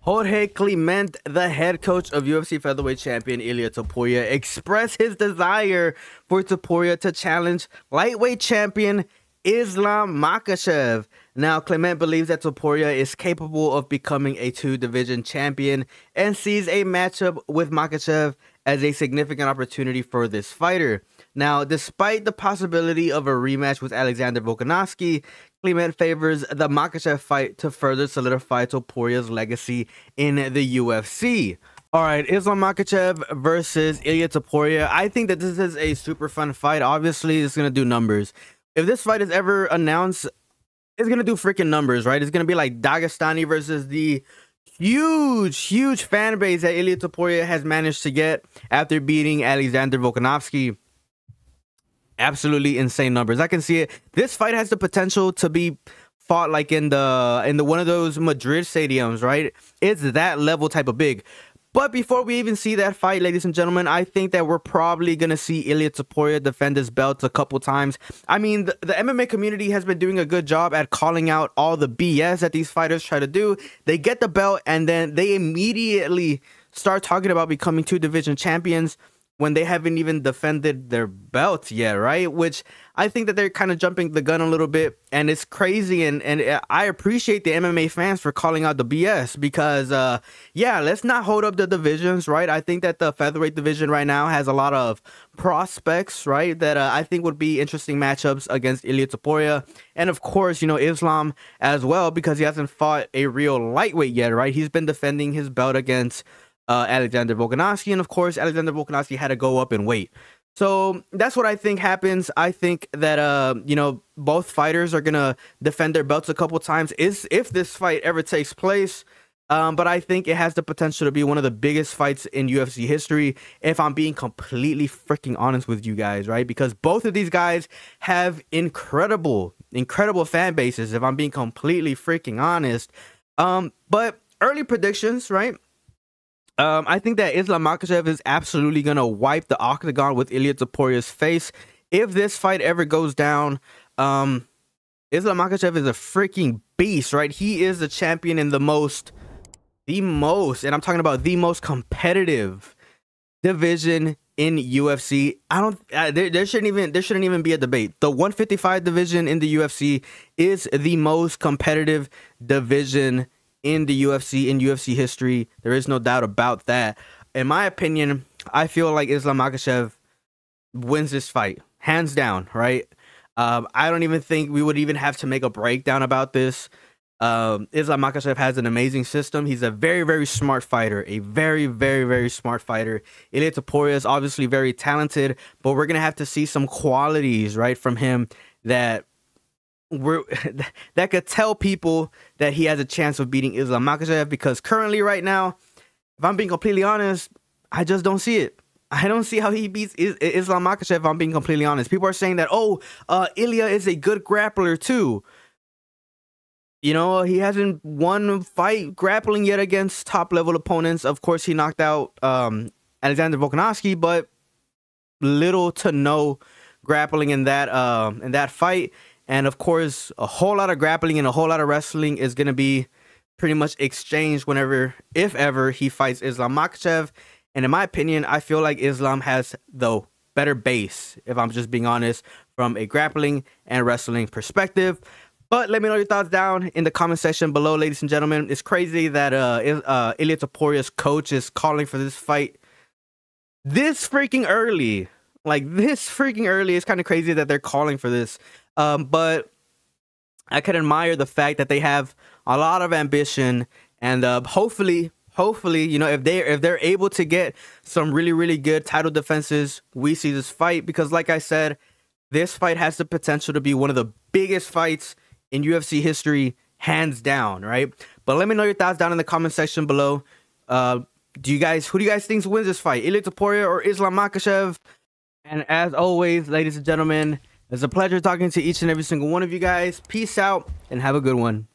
Jorge Climent, the head coach of UFC featherweight champion Ilia Topuria, expressed his desire for Topuria to challenge lightweight champion Islam Makhachev. Now, Climent believes that Topuria is capable of becoming a two-division champion and sees a matchup with Makhachev as a significant opportunity for this fighter. Now, despite the possibility of a rematch with Alexander Volkanovski, Climent favors the Makhachev fight to further solidify Topuria's legacy in the UFC. All right, Islam Makhachev versus Ilia Topuria. I think that this is a super fun fight. Obviously, it's going to do numbers. If this fight is ever announced, it's going to do freaking numbers, right? It's going to be like Dagestani versus the huge fan base that Ilia Topuria has managed to get after beating Alexander Volkanovski. Absolutely insane numbers. I can see it. This fight has the potential to be fought like in the one of those Madrid stadiums, right? It's that level type of big. But before we even see that fight, ladies and gentlemen, I think that we're probably going to see Ilia Topuria defend his belt a couple times. I mean, the MMA community has been doing a good job at calling out all the BS that these fighters try to do. They get the belt and then they immediately start talking about becoming two-division champions when they haven't even defended their belts yet, right? Which I think that they're kind of jumping the gun a little bit, and it's crazy, and I appreciate the MMA fans for calling out the BS because, yeah, let's not hold up the divisions, right? I think that the featherweight division right now has a lot of prospects, right, that I think would be interesting matchups against Ilia Topuria, and of course, you know, Islam as well, because he hasn't fought a real lightweight yet, right? He's been defending his belt against Alexander Volkanovski, and of course Alexander Volkanovski had to go up in weight. So that's what I think happens. I think that you know, both fighters are gonna defend their belts a couple times if this fight ever takes place. But I think it has the potential to be one of the biggest fights in UFC history, if I'm being completely freaking honest with you guys, right? Because both of these guys have incredible fan bases, if I'm being completely freaking honest. But early predictions, right? I think that Islam Makhachev is absolutely going to wipe the octagon with Ilia Topuria's face. If this fight ever goes down, Islam Makhachev is a freaking beast, right? He is the champion in the most, and I'm talking about the most competitive division in UFC. There shouldn't even be a debate. The 155 division in the UFC is the most competitive division in the UFC, in UFC history. There is no doubt about that. In my opinion, I feel like Islam Makhachev wins this fight, hands down, right? I don't even think we would even have to make a breakdown about this. Islam Makhachev has an amazing system. He's a very smart fighter, a very smart fighter. Ilia Topuria is obviously very talented, but we're gonna have to see some qualities, right, from him that that could tell people that he has a chance of beating Islam Makhachev, because currently right now, if I'm being completely honest, I just don't see it. I don't see how he beats Islam Makhachev, if I'm being completely honest. People are saying that, oh, Ilia is a good grappler too. You know, he hasn't won a fight grappling yet against top level opponents. Of course, he knocked out Alexander Volkanovski, but little to no grappling in that fight. And of course, a whole lot of grappling and a whole lot of wrestling is going to be pretty much exchanged whenever, if ever, he fights Islam Makhachev. And in my opinion, I feel like Islam has the better base, if I'm just being honest, from a grappling and wrestling perspective. But let me know your thoughts down in the comment section below, ladies and gentlemen. It's crazy that Ilia Topuria's coach is calling for this fight this freaking early. Like, this freaking early. It's kind of crazy that they're calling for this. But I can admire the fact that they have a lot of ambition, and hopefully, you know, if they're able to get some really good title defenses, we see this fight, because like I said, this fight has the potential to be one of the biggest fights in UFC history, hands down, right? But let me know your thoughts down in the comment section below. Who do you guys think wins this fight, Ilia Topuria or Islam Makhachev? And as always, ladies and gentlemen, it's a pleasure talking to each and every single one of you guys. Peace out and have a good one.